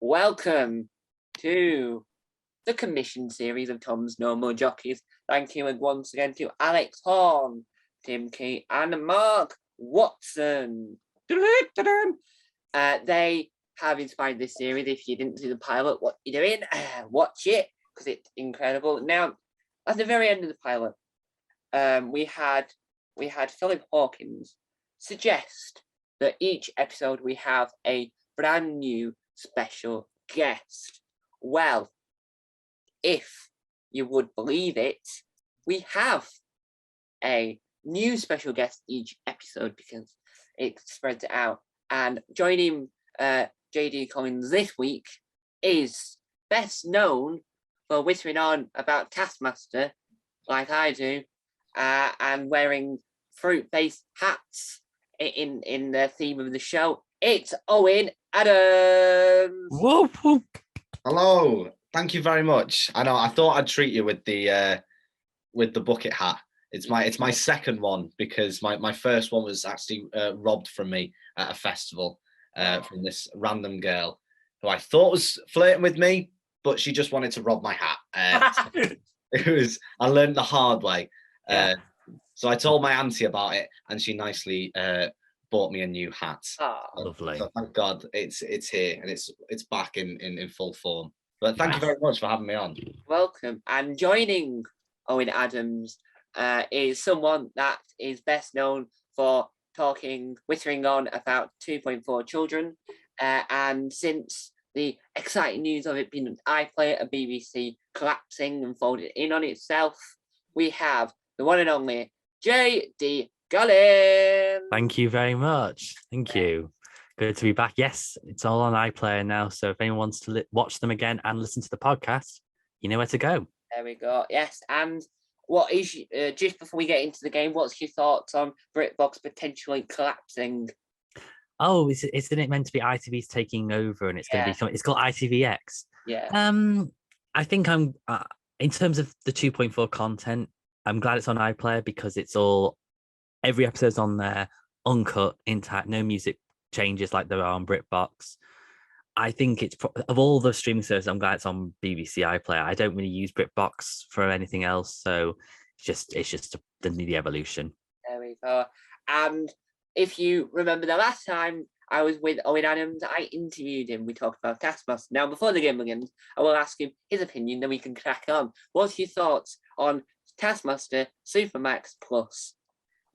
welcome to the commission series of Tom's No More Jockeys. Thank you once again to Alex Horn, Tim Key, and Mark Watson. They have inspired this series. If you didn't see the pilot, what you're doing, watch it, because it's incredible. Now, at the very end of the pilot, we had Philip Hawkins suggest that each episode we have a brand new special guest. Well, if you would believe it, we have a new special guest each episode because it spreads it out. And joining JD Collins this week is best known for whispering on about Taskmaster, like I do, and wearing fruit-based hats in the theme of the show. It's Owen Adams. Whoa, whoa. Hello, thank you very much. I thought I'd treat you with the bucket hat. It's my second one because my first one was actually robbed from me at a festival from this random girl who I thought was flirting with me, but she just wanted to rob my hat. I learned the hard way. So I told my auntie about it, and she nicely bought me a new hat. Lovely. So thank God it's here and it's back in full form. But thank you very much for having me on. Welcome. And joining Owen Adams is someone that is best known for whispering on about 2.4 children. And since the exciting news of it being an iPlayer at BBC collapsing and folding in on itself, we have the one and only J.D. Collins. Thank you very much. Thank you. Good to be back. Yes, it's all on iPlayer now. So if anyone wants to watch them again and listen to the podcast, you know where to go. There we go. Yes. And what is, just before we get into the game, what's your thoughts on BritBox potentially collapsing? Oh, isn't it meant to be ITV's taking over and it's going to be, it's called ITVX? Yeah. I think I'm, in terms of the 2.4 content, I'm glad it's on iPlayer because it's all, every episode's on there, uncut, intact, no music changes like there are on BritBox. I think it's, of all the streaming services, I'm glad it's on BBC iPlayer. I don't really use BritBox for anything else, so it's just the evolution. There we go. And if you remember the last time I was with Owen Adams, I interviewed him. We talked about Taskmaster. Now, before the game begins, I will ask him his opinion, then we can crack on. What's your thoughts on Taskmaster Supermax Plus?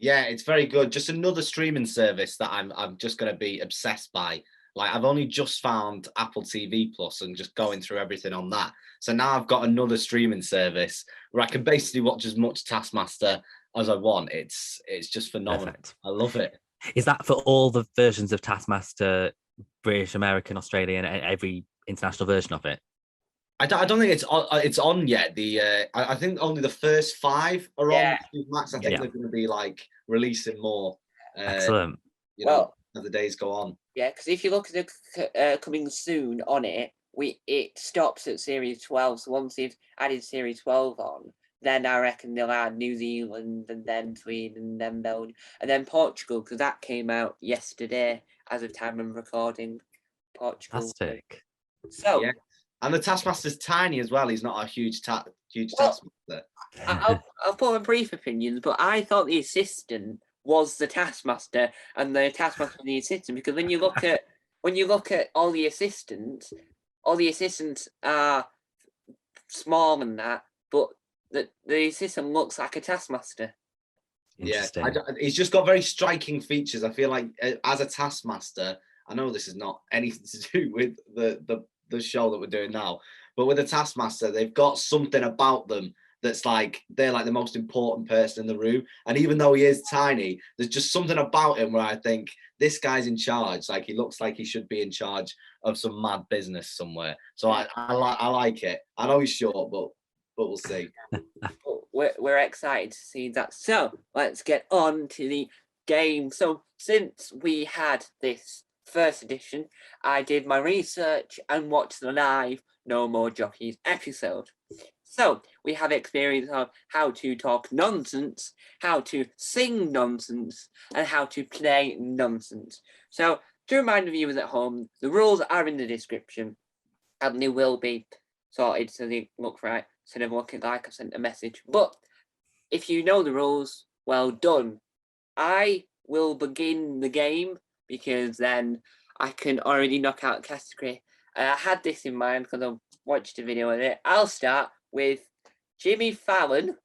Yeah, it's very good. Just another streaming service that I'm just going to be obsessed by. Like, I've only just found Apple TV Plus and just going through everything on that. So now I've got another streaming service where I can basically watch as much Taskmaster as I want. It's just phenomenal. Perfect. I love it. Is that for all the versions of Taskmaster, British, American, Australian, every international version of it? I don't think it's on yet. I think only the first 5 are on Max. I think they're going to be like releasing more. Excellent. As the days go on. Yeah, because if you look at the coming soon on it, it stops at series 12. So once they've added series 12 on, then I reckon they'll add New Zealand and then Sweden and then Belgium and then Portugal, because that came out yesterday as of time of recording. Portugal. Fantastic. So. Yeah. And the Taskmaster's tiny as well. He's not a huge Taskmaster. I'll put my brief opinions, but I thought the assistant was the Taskmaster and the Taskmaster was the assistant, because when you look at all the assistants are small and that, but the assistant looks like a Taskmaster. Yeah, he's just got very striking features. I feel like as a Taskmaster, I know this is not anything to do with the show that we're doing now, but with a Taskmaster, they've got something about them that's like they're like the most important person in the room. And even though he is tiny, there's just something about him where I think this guy's in charge. Like, he looks like he should be in charge of some mad business somewhere. So I like it. I know he's short, but we'll see. We're excited to see that. So let's get on to the game. So since we had this first edition, I did my research and watched the live No More Jockeys episode. So we have experience of how to talk nonsense, how to sing nonsense, and how to play nonsense. So to remind the viewers at home, the rules are in the description. and they will be sorted so they look right, so they look like I've sent a message. But if you know the rules, well done. I will begin the game because then I can already knock out a category. I had this in mind because I watched a video of it. I'll start with Jimmy Fallon.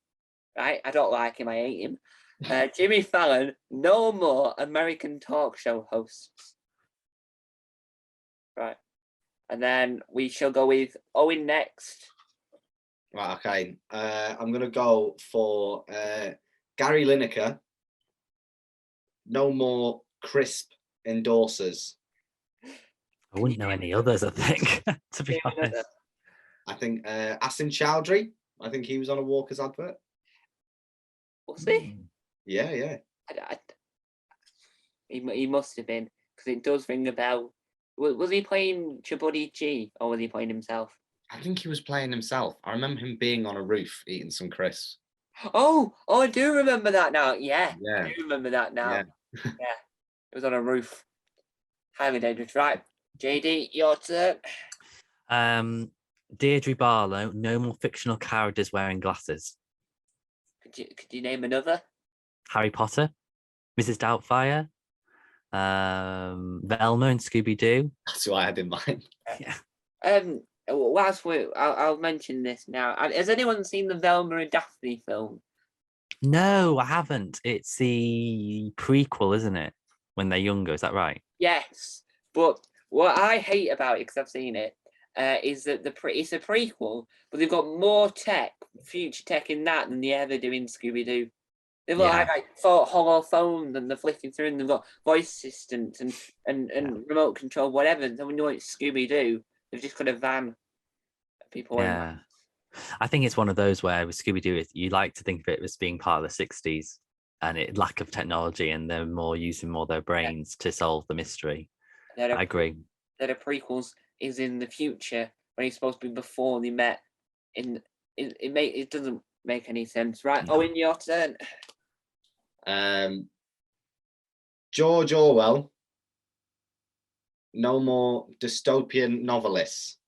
Right, I don't like him. I hate him. Jimmy Fallon. No more American talk show hosts. Right, and then we shall go with Owen next. Right, okay. I'm gonna go for Gary Lineker. No more crisp endorsers. I wouldn't know any others, I think, to be honest. I think Asim Chowdhury. I think he was on a Walker's advert. Was he? Yeah. He must have been, because it does ring a bell. Was he playing Chabuddy G, or was he playing himself? I think he was playing himself. I remember him being on a roof eating some crisps. Oh, I do remember that now. Yeah. I do remember that now. Yeah. Yeah. It was on a roof. Highly dangerous. Right, JD, your turn. Deirdre Barlow. No more fictional characters wearing glasses. Could you name another? Harry Potter, Mrs. Doubtfire, Velma and Scooby Doo. That's who I had in mind. Yeah. Whilst I'll mention this now. Has anyone seen the Velma and Daphne film? No, I haven't. It's the prequel, isn't it? When they're younger, is that right? Yes, but what I hate about it, because I've seen it, is that it's a prequel, but they've got more future tech in that than they ever do in Scooby Doo. They've got like hollow phones and they're flicking through, and they've got voice assistants and remote control, whatever. And when you watch Scooby Doo, they've just got a van. People. Yeah. I think it's one of those where with Scooby Doo, you like to think of it as being part of the 60s and it lack of technology, and they're more using their brains to solve the mystery. I agree. That the prequels is in the future when it's supposed to be before they met. It doesn't make any sense, right? No. Owen, your turn. George Orwell. No more dystopian novelists.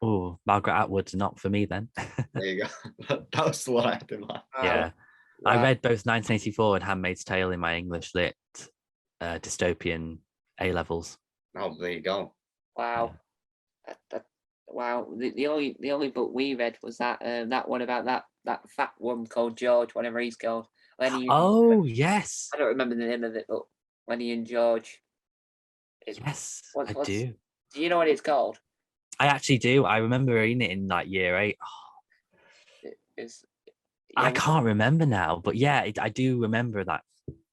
Oh, Margaret Atwood's not for me then. There you go. That was the one I had in mind. Yeah. I read both 1984 and Handmaid's Tale in my English lit dystopian A levels. Oh, there you go. Wow. Yeah. Wow. The only book we read was that one about that fat one called George, whatever he's called. Yes. I don't remember the name of it, but Lenny and George. Yes, I do. Do you know what it's called? I actually do. I remember reading it in like year 8. I can't remember now, but yeah, I do remember that.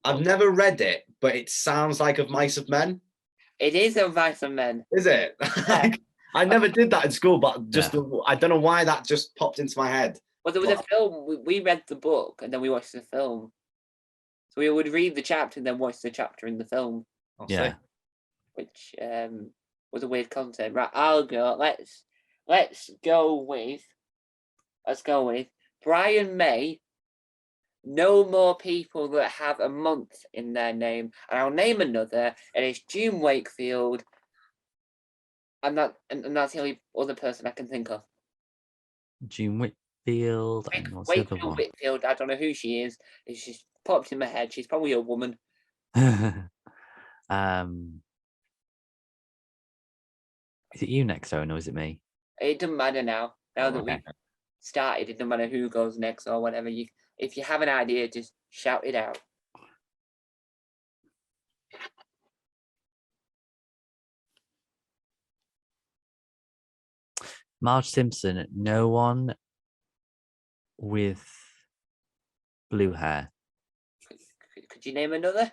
I've never read it, but it sounds like Of Mice and Men. It is Of Mice and Men. Is it? Yeah. I never did that in school, but I don't know why that just popped into my head. Well, there was a film. We read the book and then we watched the film. So we would read the chapter and then watch the chapter in the film. Yeah. Which was a weird concept. Right, I'll go. Let's go with Brian May. No more people that have a month in their name. And I'll name another, and it's June Wakefield. And that's the only other person I can think of. June Whitfield. Whitfield. I don't know who she is. It's just popped in my head. She's probably a woman. Is it you next, Owen, or is it me? It doesn't matter now. Now that we've started, it doesn't matter who goes next or whatever. If you have an idea, just shout it out. Marge Simpson. No one with blue hair. Could you name another?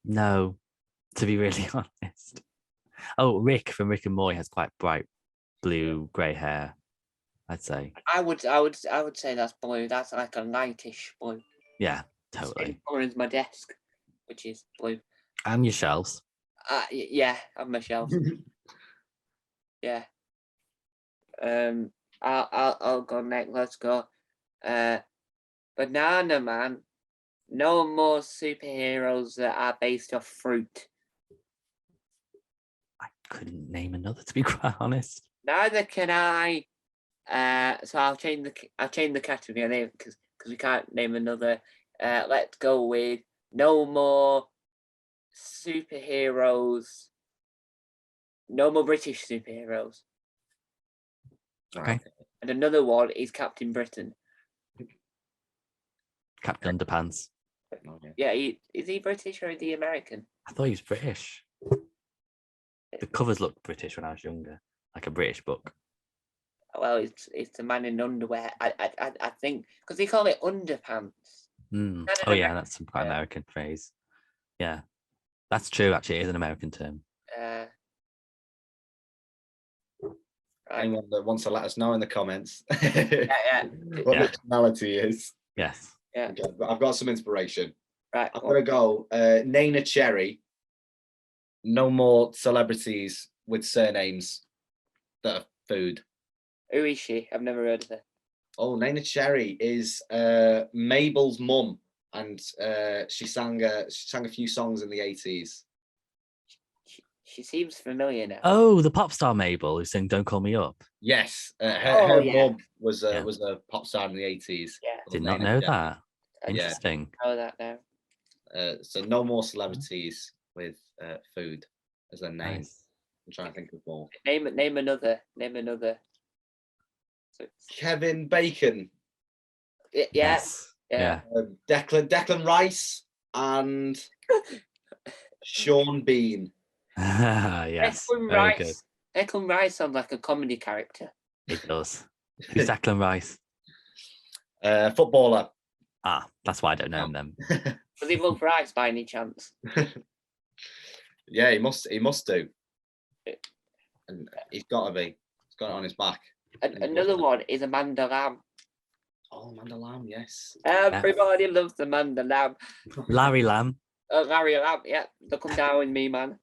No, to be really honest. Oh, Rick from Rick and Morty has quite bright blue grey hair, I'd say. I would say that's blue. That's like a lightish blue. Yeah, totally. Same colour as my desk, which is blue. And your shelves. Yeah, and my shelves. Yeah. I'll go next. Let's go. Banana Man. No more superheroes that are based off fruit. I couldn't name another, to be quite honest. Neither can I. So I'll change the category because we can't name another. Let's go with no more superheroes. No more British superheroes. Okay. And another one is Captain Britain. Captain Underpants. Yeah, is he British or is he American? I thought he was British. The covers looked British when I was younger, like a British book. Well, it's a man in underwear. I think because they call it underpants. Oh yeah, that's some quite American phrase. Yeah, that's true. Actually, it is an American term. Right. Anyone that wants to let us know in the comments Yeah. what nationality is. Yes. Yeah. Okay, but I've got some inspiration. Right. I'm gonna go Nana Cherry. No more celebrities with surnames that are food. Who is she? I've never heard of her. Oh, Nana Cherry is Mabel's mum, and she sang a few songs in the 80s. She seems familiar now. Oh, the pop star Mabel who sang "Don't Call Me Up." Yes, her mum was Yeah. a pop star in the 80s. Yeah. Did not know that. I Interesting. know that now. So no more celebrities with food as their name. Nice. I'm trying to think of more. Name another. So, Kevin Bacon, Yes. Yeah. Declan Rice, and Sean Bean. Yes. Declan Very Rice. good. Declan Rice sounds like a comedy character. It does. Who's Declan Rice? Footballer. Ah, that's why I don't know him then. Does he love rice by any chance? Yeah, he must do. And he's got to be. He's got it on his back. Another one is Amanda Lamb. Oh, Amanda Lamb, yes. Everybody loves Amanda Lamb. Larry Lamb. Larry Lamb, yeah. They'll come down with me, man.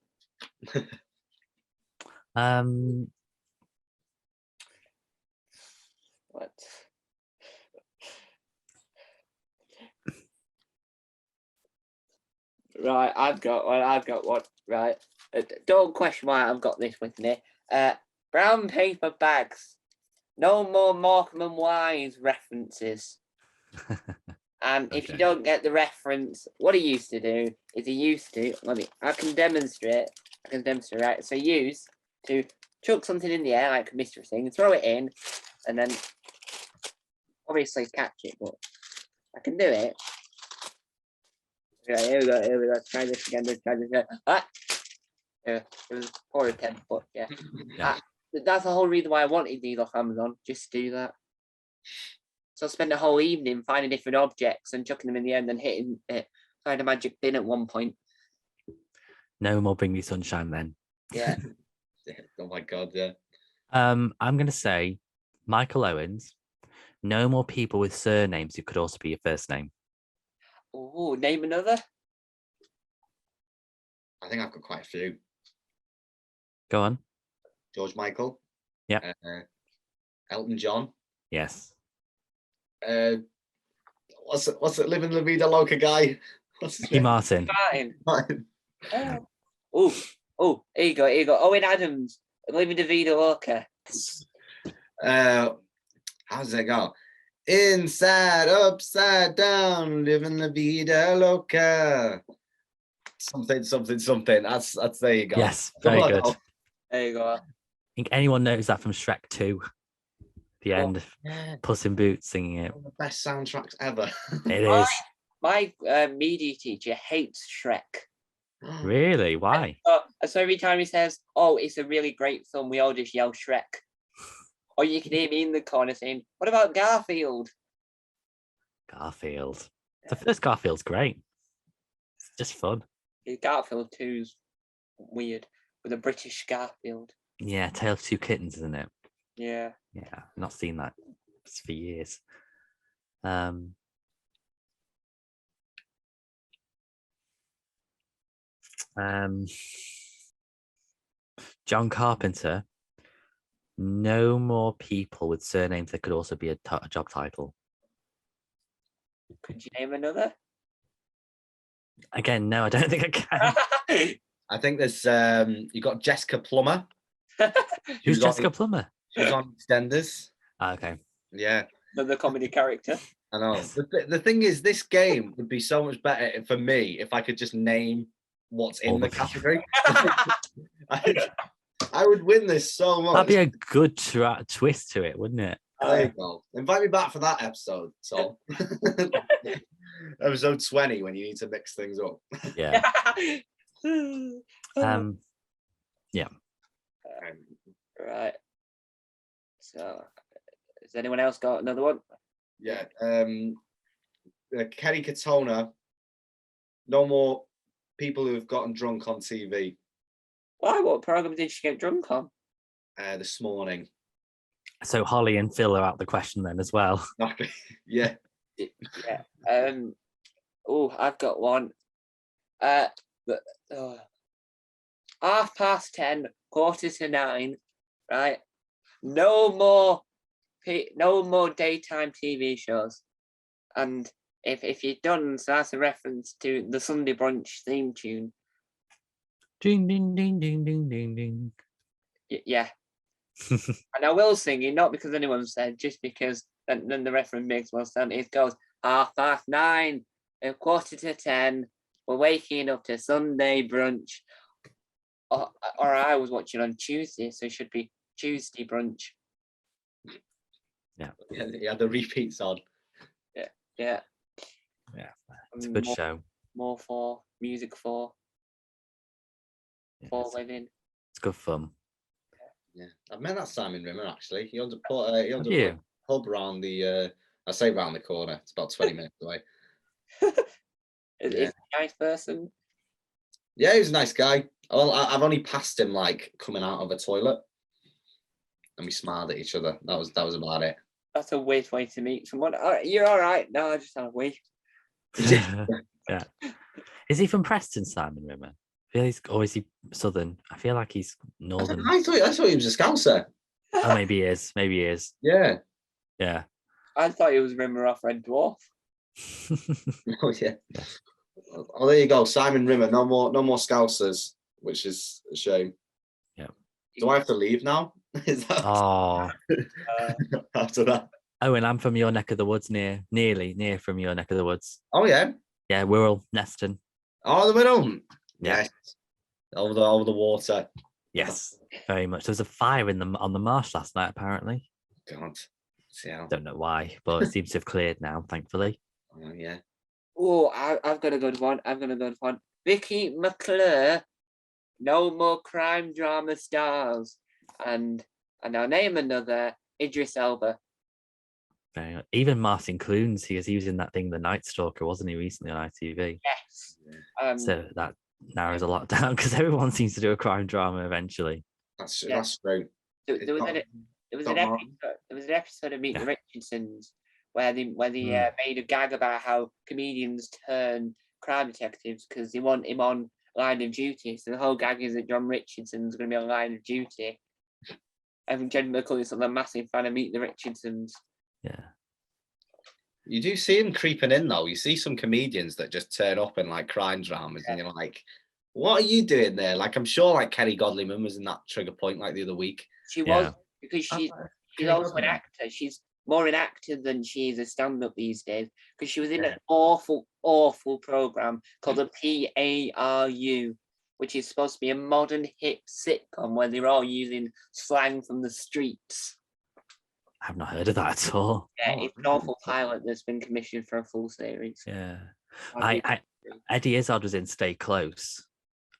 What? Right, I've got one. Right. Don't question why I've got this with me. Brown paper bags. No more Morecambe and Wise references. And if you don't get the reference, what he used to do is I can demonstrate. Right? So he used to chuck something in the air like a mystery thing, throw it in, and then obviously catch it, but I can do it. Right, here we go. Try this again. Yeah, it was a poor attempt, but yeah. That's the whole reason why I wanted these off Amazon, just to do that. So I spent the whole evening finding different objects and chucking them in the end and hitting it. I had a magic bin at one point. No more Bring Me Sunshine then. Yeah. Oh my God, yeah. I'm going to say Michael Owens. No more people with surnames who could also be your first name. Oh, name another. I think I've got quite a few. Go on. George Michael. Yeah. Elton John. Yes. What's it? Living La Vida Loca guy. What's his name? Martin. Oh, here you go. Owen Adams. Living La Vida Loca. How does it go? Inside, upside down, living La Vida Loca. Something. That's there you go. Yes, very good. There you go. I think anyone knows that from Shrek 2. The end. Puss in Boots singing it. One of the best soundtracks ever. It is. My media teacher hates Shrek. Really? Why? So every time he says, "Oh, it's a really great film," we all just yell Shrek. Or you can hear me in the corner saying, "What about Garfield?" Garfield. The first Garfield's great. It's just fun. Garfield 2's weird with a British Garfield. Yeah, Tale of Two Kittens, isn't it? Yeah. Yeah, I've not seen that for years. John Carpenter. No more people with surnames that could also be a job title. Could you name another? Again, no, I don't think I can. I think there's you got Jessica Plummer. Who's was on- Jessica Plummer? She was on EastEnders. Okay. Yeah, Another comedy character. I know. Yes. The thing is, this game would be so much better for me if I could just name what's in All the the people. category. I would win this so much. That'd be a good twist to it, wouldn't it? There you go. Invite me back for that episode, Tom. Episode 20, when you need to mix things up. Yeah. Right. So, has anyone else got another one? Yeah. Kenny Katona. No more people who have gotten drunk on TV. Why? What program did she get drunk on? This morning. So Holly and Phil are out the question then as well. Yeah. Yeah. Oh, I've got one. 10:30, 9:15, right? No more daytime TV shows. And if you're done, so that's a reference to the Sunday Brunch theme tune. Ding ding ding ding ding ding ding. Yeah. And I will sing it, not because anyone said, just because then the reference makes more sense. It goes 9:30, 9:45, we're waking up to Sunday Brunch. Or I was watching on Tuesday, so it should be Tuesday Brunch. Yeah, the repeats on. Yeah. It's a good show. More for music for living. It's good fun. Yeah, I've met that Simon Rimmer actually. He owns a pub around the. I say round the corner. It's about 20 minutes away. Is he a nice person? Yeah, he was a nice guy. Well, I've only passed him like coming out of a toilet, and we smiled at each other. That was about it. That's a weird way to meet someone. You're all right. No, I just had a wee. Yeah. Is he from Preston, Simon Rimmer? Or is he Southern? I feel like he's Northern. I thought he was a Scouser. Oh, maybe he is. Maybe he is. Yeah. Yeah. I thought he was Rimmer off Red Dwarf. Oh yeah. Oh, there you go, Simon Rimmer. No more Scousers, which is a shame. Yeah. Do I have to leave now? Is that after that? Oh, and I'm from your neck of the woods, near from your neck of the woods. Oh yeah. Yeah, Wirral, Neston. Oh, the middle. Yeah. Yes. Over the water. Yes, very much. There was a fire on the marsh last night, apparently. God. Don't know why, but it seems to have cleared now, thankfully. Oh yeah. Oh, I've got a good one. Vicky McClure, no more crime drama stars. And I'll name another, Idris Elba. Even Martin Clunes, he was in that thing, The Night Stalker, wasn't he, recently on ITV? Yes. So that narrows a lot down because everyone seems to do a crime drama eventually. That's true. There was an episode of Meet the Richardsons where they made a gag about how comedians turn crime detectives because they want him on Line of Duty. So the whole gag is that John Richardson's going to be on Line of Duty. I think Jen McCulley's a massive fan of Meet the Richardsons. Yeah. You do see him creeping in though. You see some comedians that just turn up in like crime dramas, and you're like, "What are you doing there?" Like, I'm sure like Kerry Godliman was in that Trigger Point like the other week. She was, because she's also an actor. She's more an actor than she is a stand-up these days. Because she was in an awful program called the PARU, which is supposed to be a modern hip sitcom where they're all using slang from the streets. I've not heard of that at all. Yeah, it's an awful pilot that's been commissioned for a full series. Yeah. Eddie Izzard was in Stay Close,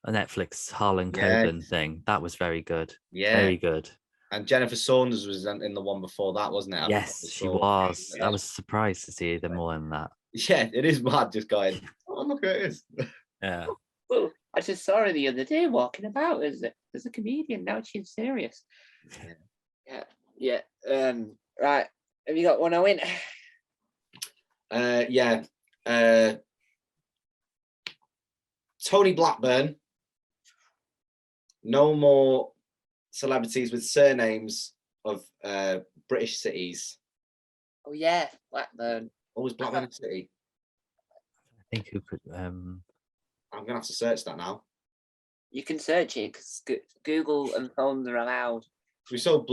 a Netflix Harlan Coben thing. That was very good. Yeah. Very good. And Jennifer Saunders was in the one before that, wasn't it? Yes, she was. I was surprised to see them all in that. Yeah, it is mad just going, oh, look at this. Yeah. Well, I just saw her the other day walking about as a comedian. Now she's serious. Yeah. Right. Have you got one, Owen? Yeah. Tony Blackburn. No more celebrities with surnames of British cities. Oh yeah, Blackburn. Always Blackburn a city. I think who could I'm gonna have to search that now. You can search it because Google and phones are allowed. We saw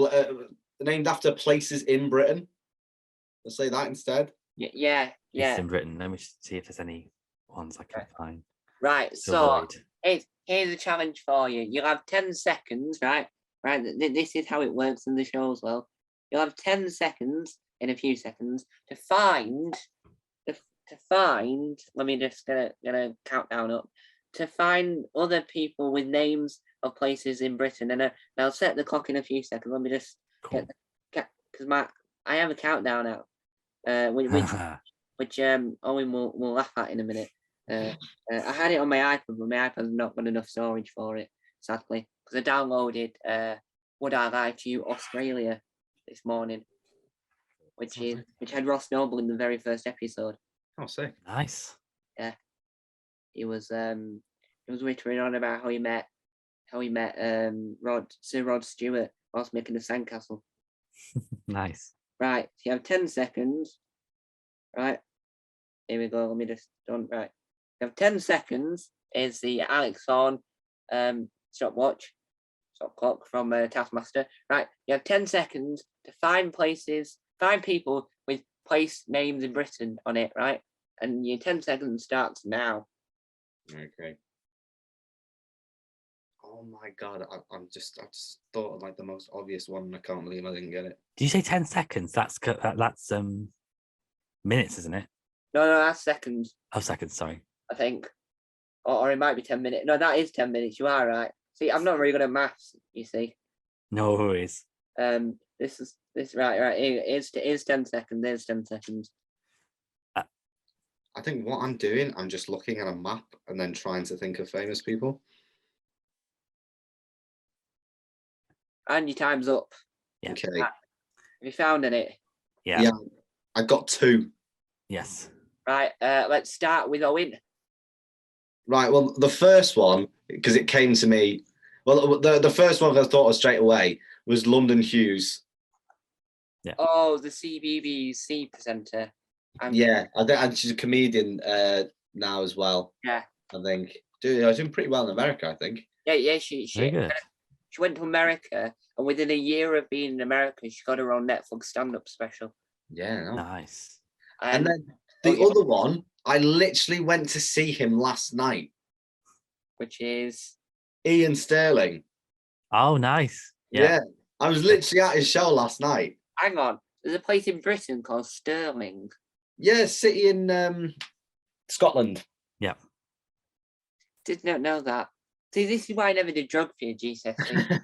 named after places in Britain. Let's say that instead. Yeah. It's in Britain. Let me see if there's any ones I can find. Right. to So avoid. here's a challenge for you. You'll have 10 seconds, right? Right. This is how it works in the show as well. You'll have 10 seconds in a few seconds to find. Let me just get a countdown up. To find other people with names of places in Britain, and I'll set the clock in a few seconds. Let me just Cool. get because I have a countdown out, which Owen will laugh at in a minute. I had it on my iPad, but my iPad's not got enough storage for it, sadly, because I downloaded Would I Lie to You Australia this morning, which had Ross Noble in the very first episode. Oh, sick. Nice. Yeah, he was wittering on about how he met Sir Rod Stewart whilst making a sandcastle. Nice. Right, so you have 10 seconds. Right, here we go. Let me just done. Right, you have 10 seconds. Is the Alex Horn stop clock from Taskmaster. Right, you have 10 seconds to find people with place names in Britain on it. Right, and your 10 seconds starts now. Okay. Oh my God, I just thought of like the most obvious one, and I can't believe I didn't get it. Did you say 10 seconds? That's minutes, isn't it? No, that's seconds. Oh, seconds. Sorry. I think, or it might be 10 minutes. No, that is 10 minutes. You are right. See, I'm not very good at maths. You see. No worries. This right. It is 10 seconds. There's 10 seconds. I think what I'm doing, I'm just looking at a map and then trying to think of famous people. And your time's up. Yeah. Okay. Have you found any? Yeah. I got 2. Yes. Right. Let's start with Owen. Right. Well, the first one, because it came to me. Well, the first one I thought of straight away was London Hughes. Yeah. Oh, the CBBC presenter. Yeah, I think she's a comedian now as well. Yeah. I think. Dude, I was doing pretty well in America, I think. Yeah. She went to America, and within a year of being in America, she got her own Netflix stand-up special. Yeah. No. Nice. And then the other one, I literally went to see him last night. Which is Ian Sterling. Oh, nice. Yeah. I was literally at his show last night. Hang on. There's a place in Britain called Stirling. Yeah, city in Scotland. Yeah. Did not know that. See, this is why I never did geography at GCSE.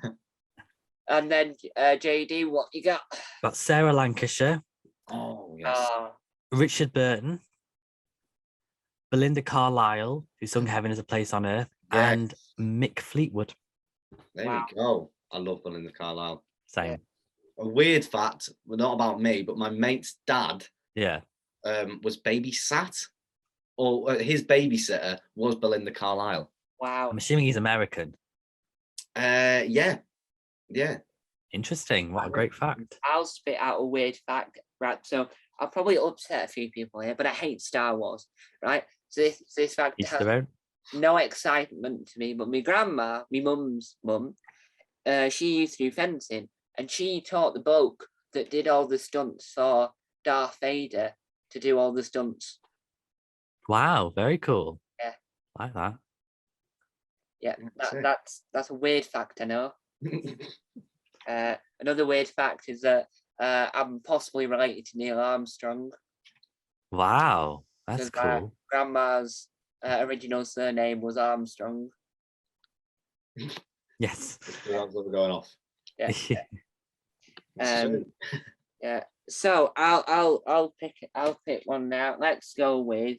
And then JD, what you got? Got Sarah Lancashire. Oh, yes. Richard Burton. Belinda Carlisle, who sung Heaven is a Place on Earth. Yes. And Mick Fleetwood. There we go. I love Belinda Carlisle. Same. A weird fact, well, not about me, but my mate's dad was babysat, or his babysitter was Belinda Carlisle. Wow. I'm assuming he's American. Yeah. Interesting. What a great fact. I'll spit out a weird fact. Right, so I'll probably upset a few people here, but I hate Star Wars, right? So this fact has no excitement to me, but my grandma, my mum's mum, she used to do fencing, and she taught the bloke that did all the stunts for Darth Vader to do all the stunts. Wow, very cool. Yeah. I like that. Yeah, that's a weird fact, I know. Another weird fact is that I'm possibly related to Neil Armstrong. Wow, that's cool. Grandma's original surname was Armstrong. Yes. We're going off. Yeah. Yeah. So I'll pick one now. Let's go with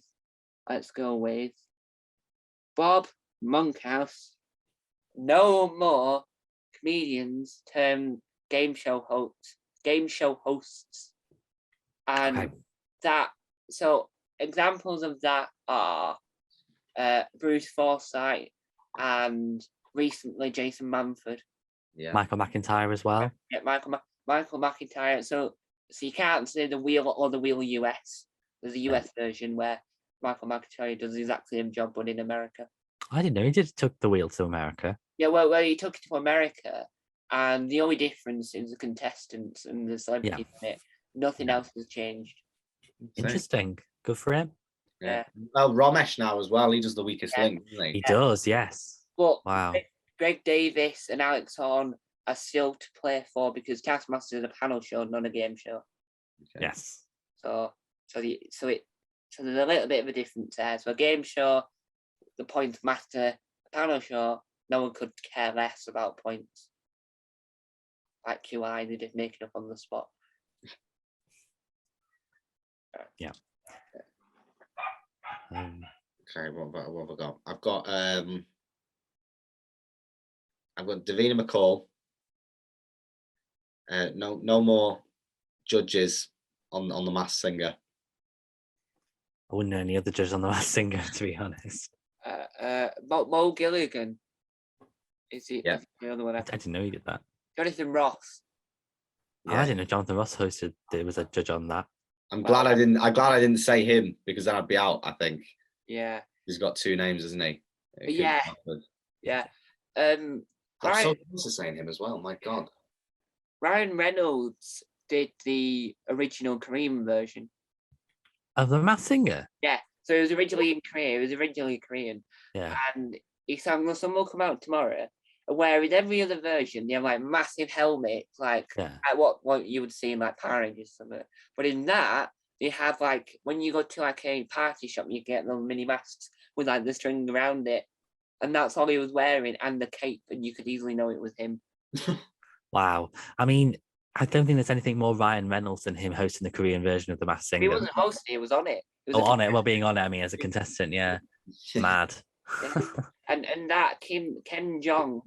Bob Monkhouse. No more comedians termed game show hosts. And so examples of that are Bruce Forsyth and recently Jason Manford. Yeah. Michael McIntyre as well. Yeah, Michael McIntyre. So you can't say the Wheel or the Wheel US. There's a US version where Michael McIntyre does exactly the same job, but in America. I didn't know he took the wheel to America. Yeah, well, he took it to America, and the only difference is the contestants and the celebrities in it. Nothing else has changed. Interesting. Good for him. Yeah. Well, Ramesh now as well. He does the weakest Yeah. link, doesn't he? He does, yes. But Wow. Greg Davis and Alex Horn are still to play for because Taskmaster is a panel show, not a game show. Okay. Yes. So there's a little bit of a difference there. So a game show, the points matter. A panel show, no one could care less about points. Like QI, they just make it up on the spot. Yeah. Okay, what have I got? I've got Davina McCall. No more judges on the Masked Singer. I wouldn't know any other judges on the Masked Singer, to be honest. Mo Gilligan. Is he? Yeah. Is the other one? I didn't know he did that. Jonathan Ross. Oh, I didn't know Jonathan Ross hosted. There was a judge on that. I'm glad I didn't say him because then I'd be out. I think. Yeah. He's got two names, isn't he? Yeah. Yeah. I'm so close to saying him as well. My God. Ryan Reynolds did the original Korean version. Of the Masked Singer? Yeah. So it was originally in Korea. It was originally Korean. Yeah. And he sang the song will come out tomorrow. Where with every other version, they have like massive helmets, like what you would see in like Power Rangers or something. But in that, they have like when you go to like a party shop, you get the mini masks with like the string around it, and that's all he was wearing, and the cape, and you could easily know it was him. Wow. I mean, I don't think there's anything more Ryan Reynolds than him hosting the Korean version of the Masked Singer. He wasn't hosting; he was on it. On it. Well, being on it. I mean, as a contestant, yeah. Mad. Yeah. and that Ken Jeong,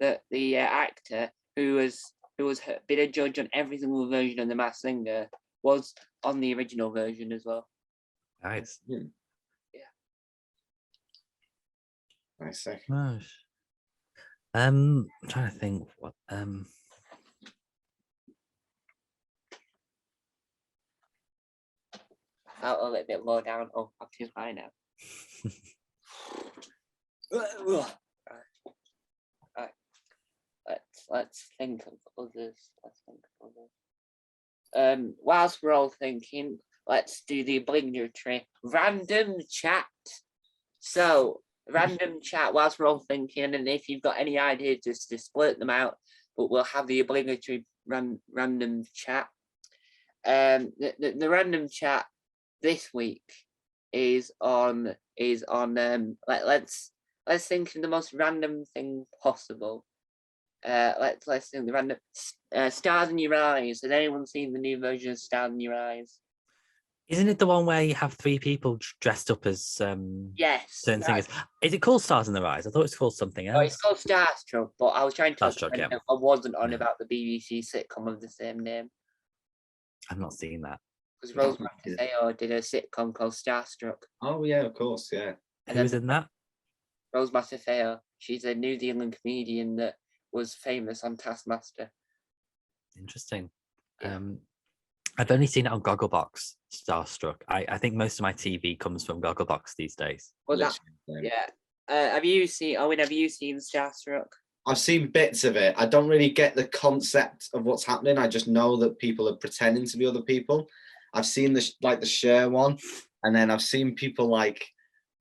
the actor who has been a judge on every single version of the Masked Singer, was on the original version as well. Nice. Yeah. I see. Gosh. I'm trying to think what I felt a little bit low down. Oh, I'm too high now. Let's think of others. Whilst we're all thinking, let's do the obligatory random chat. So, random chat whilst we're all thinking, and if you've got any ideas, just to split them out. But we'll have the obligatory random chat. The random chat this week is on let's think of the most random thing possible. Let's think the random Stars in Your Eyes. Has anyone seen the new version of Stars in Your Eyes? Isn't it the one where you have three people dressed up as yes, certain singers? Is it called Stars in Their Eyes? I thought it was called something else. Oh, it's called Starstruck, but I was trying to Starstruck, yeah. I wasn't on about the BBC sitcom of the same name. I've not seen that. Because Rose Matafeo did a sitcom called Starstruck. Oh yeah, of course, yeah. Who was in that? Rose Matafeo. She's a New Zealand comedian that was famous on Taskmaster. Interesting. Yeah. I've only seen it on Gogglebox, Starstruck. I think most of my TV comes from Gogglebox these days. Well, yeah. Have you seen Starstruck? I've seen bits of it. I don't really get the concept of what's happening. I just know that people are pretending to be other people. I've seen the Cher one, and then I've seen people like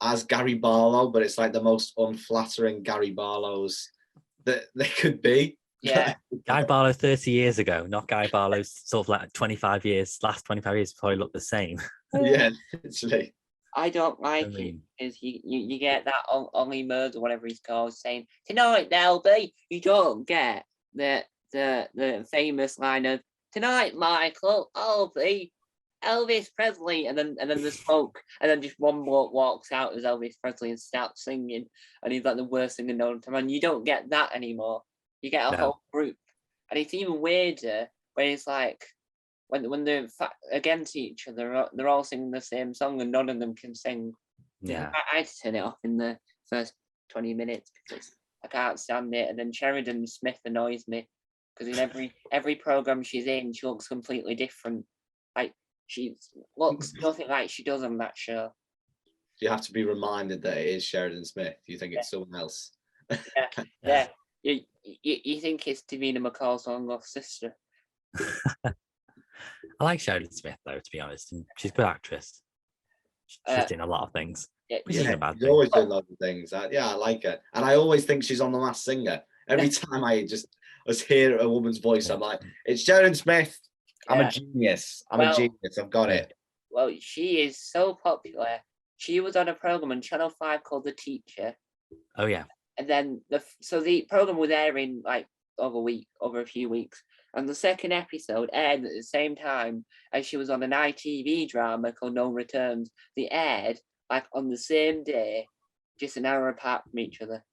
as Gary Barlow, but it's like the most unflattering Gary Barlows that they could be. Yeah. Guy Barlow 30 years ago, not Guy Barlow sort of like 25 years, last 25 years probably look the same. Yeah, literally. I don't like it because you get that Ollie Murs or whatever he's called saying, tonight there'll be, you don't get the famous line of, tonight, Michael, I'll be Elvis Presley, and then the smoke, and then just one bloke walks out as Elvis Presley and starts singing, and he's like the worst singer known to man. You don't get that anymore. You get a whole group, and it's even weirder when it's like when they're against each other, they're all singing the same song and none of them can sing. Yeah, I had to turn it off in the first 20 minutes because I can't stand it. And then Sheridan Smith annoys me because in every program she's in, she looks completely different. Like she looks nothing like she does on that show. You have to be reminded that it is Sheridan Smith. You think it's someone else. Yeah. You think it's Davina McCall's long lost sister? I like Sheridan Smith though, to be honest, and she's a good actress. She's doing a lot of things. Yeah, Which isn't a bad she's thing. always doing loads of things. I like her, and I always think she's on The Masked Singer. Every time I hear a woman's voice, I'm like, it's Sheridan Smith. I'm a genius. I'm a genius. I've got it. Well, she is so popular. She was on a program on Channel 5 called The Teacher. Oh yeah. And then the program was airing like over a few weeks. And the second episode aired at the same time as she was on an ITV drama called No Returns. They aired like on the same day, just an hour apart from each other.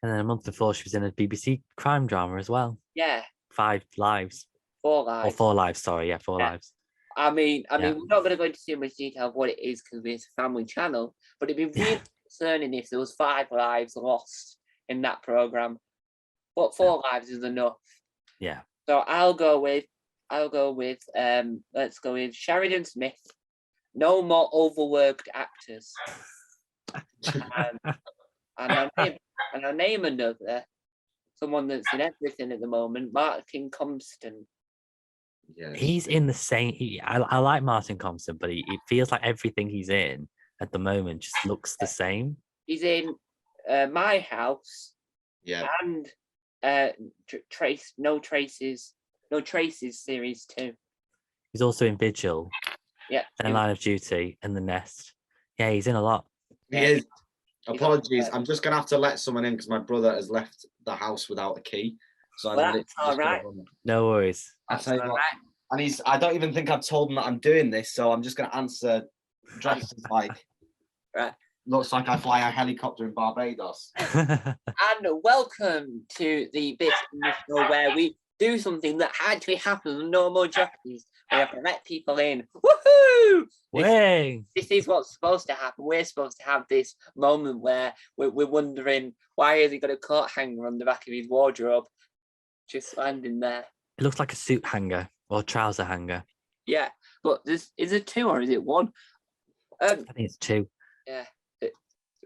And then a month before, she was in a BBC crime drama as well. Yeah. 5 Lives. 4 Lives. Or 4 Lives, sorry. Yeah, 4 Lives. I mean, we're not going to go into too much detail of what it is because it's a family channel, but it'd be really concerning if there was 5 lives lost in that program. But 4 lives is enough. Yeah. So I'll go with let's go with Sheridan Smith. No more overworked actors. and I'll name another, someone that's in everything at the moment, Martin Compston. Yeah. He's in the same. I like Martin Compston, but it feels like everything he's in at the moment just looks the same. He's in My House. Yeah. And No Traces series 2. He's also in Vigil. Yeah. And Line of Duty and The Nest. Yeah, he's in a lot. He is. Apologies. I'm just gonna have to let someone in because my brother has left the house without a key. So that's all right. No worries. I'll tell you what. And I don't even think I've told him that I'm doing this, so I'm just gonna answer dressed as like looks like I fly a helicopter in Barbados. And welcome to the bit in the show where we do something that actually happens on normal Jockeys. We have to let people in. Woohoo! This is what's supposed to happen. We're supposed to have this moment where we're wondering why has he got a coat hanger on the back of his wardrobe, just landing there. It looks like a suit hanger or trouser hanger. Yeah, but is it 2 or is it 1? I think it's 2. Yeah.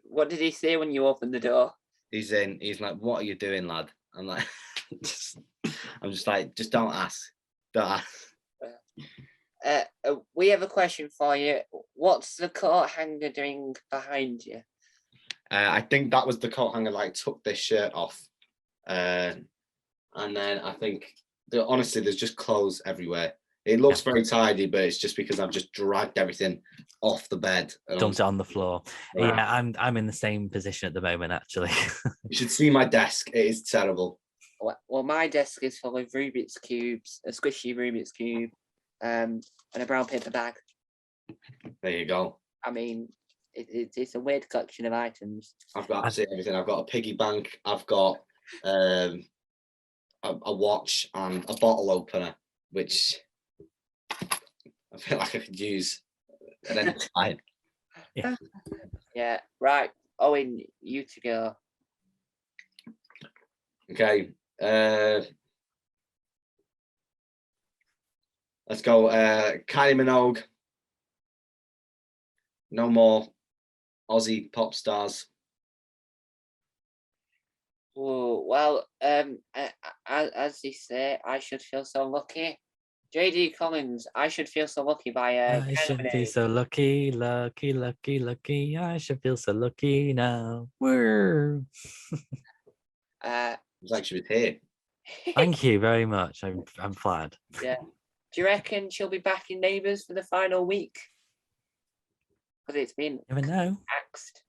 What did he say when you opened the door? He's in. He's like, "What are you doing, lad?" I'm like, I'm just like, just don't ask. Don't ask. We have a question for you. What's the coat hanger doing behind you? I think that was the coat hanger. Like, took this shirt off, and then I think honestly, there's just clothes everywhere. It looks very tidy, but it's just because I've just dragged everything off the bed and dumped it on the floor. Wow. Yeah, I'm in the same position at the moment, actually. You should see my desk. It is terrible. Well, my desk is full of Rubik's cubes, a squishy Rubik's cube, and a brown paper bag. There you go. I mean, it's a weird collection of items. I've got absolutely everything. I've got a piggy bank. I've got a watch and a bottle opener, which I feel like I could use at any time. Yeah. Right. Owen, you to go. Okay. Let's go. Kylie Minogue. No more Aussie pop stars. Oh, well, as they say, I should feel so lucky. JD Collins, I should feel so lucky by I should be so lucky, lucky, lucky, lucky. I should feel so lucky now. Woo. It's like she was here. Thank you very much. I'm glad. Yeah. Do you reckon she'll be back in Neighbours for the final week? Because it's been Never know. axed.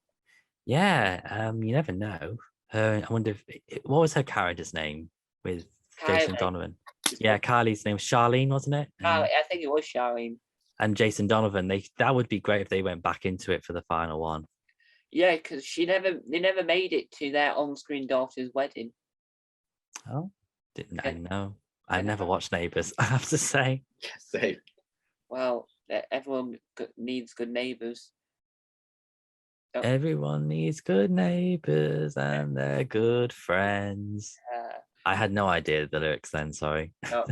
Yeah, you never know. I wonder what was her character's name with Jason Donovan? Yeah, Kylie's name was Charlene, wasn't it? I think it was Charlene. And Jason Donovan. That would be great if they went back into it for the final one. Yeah, because they never made it to their on-screen daughter's wedding. Oh, I know. I've never watched Neighbours, I have to say. Same. Well, everyone needs good neighbours. Oh. Everyone needs good neighbours and they're good friends. I had no idea the lyrics then, sorry. No,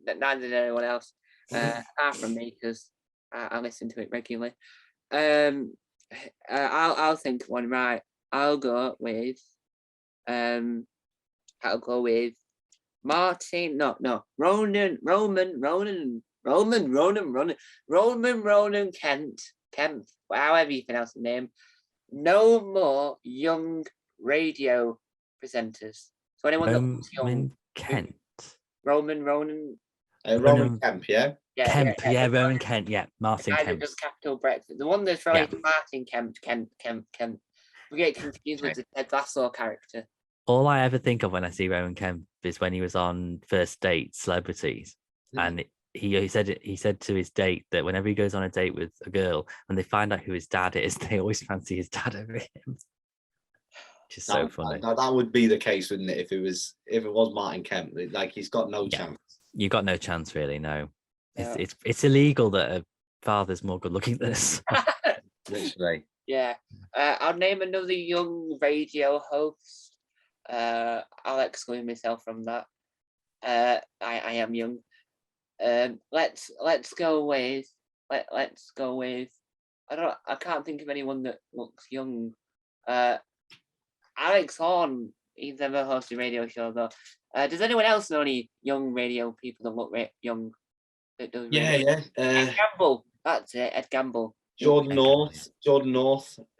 neither did anyone else. Apart from me, because I listen to it regularly. I'll think one, right. I'll go with I'll go with Martin. No, Ronan Kent, however you pronounce the name. No more young radio presenters. So anyone that looks young. Kent. Ronan. Kemp, yeah? Kemp, yeah, Ronan Kent, yeah. Martin Kemp. Does Capital Breakfast. The one that's related to Martin Kemp. We get confused with the Ted Lasso character. All I ever think of when I see Rowan Kemp is when he was on First Date Celebrities, and he said to his date that whenever he goes on a date with a girl, when they find out who his dad is, they always fancy his dad over him. Which is so funny. That would be the case, wouldn't it? If it was Martin Kemp, like he's got no chance. You got no chance, really. No, Yeah. it's illegal that a father's more good looking than us. Literally. Yeah. I'll name another young radio host. I'll exclude myself from that. I am young. Let's go with. I can't think of anyone that looks young. Alex Horn. He's never hosted a radio show though. Does anyone else know any young radio people that look young? That does radio? Ed Gamble. That's it. Ed Gamble. Jordan North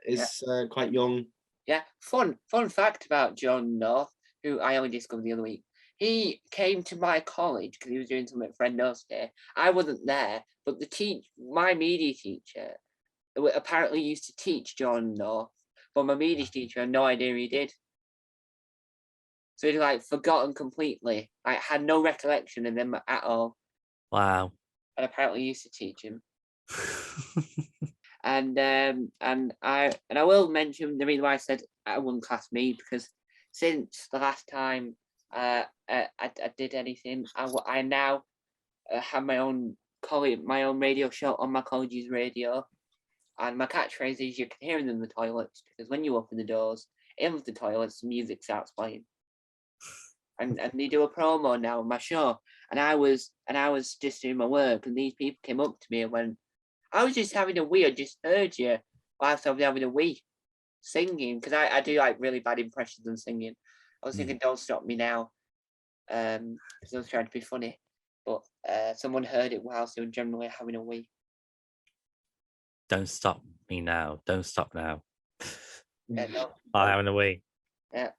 is quite young. Yeah, fun fact about Jordan North, who I only discovered the other week. He came to my college because he was doing something at Friend Knows Day. I wasn't there, but my media teacher, apparently used to teach Jordan North, but my media teacher had no idea he did. So he'd like forgotten completely. I had no recollection of them at all. Wow. And apparently used to teach him. And I will mention the reason why I said I wouldn't class me, because since the last time I did anything, I now have my own radio show on my college's radio, and my catchphrase is "you can hear them in the toilets," because when you open the doors in the toilets, the music starts playing. And they do a promo now on my show, and I was just doing my work, and these people came up to me and went, "I was just having a wee. I just heard you whilst I was having a wee, singing," because I do like really bad impressions of singing. I was thinking, "Don't stop me now," because I was trying to be funny, but someone heard it whilst they were generally having a wee. Don't stop me now. Don't stop now. Yeah, no. I'm having a wee. Yeah.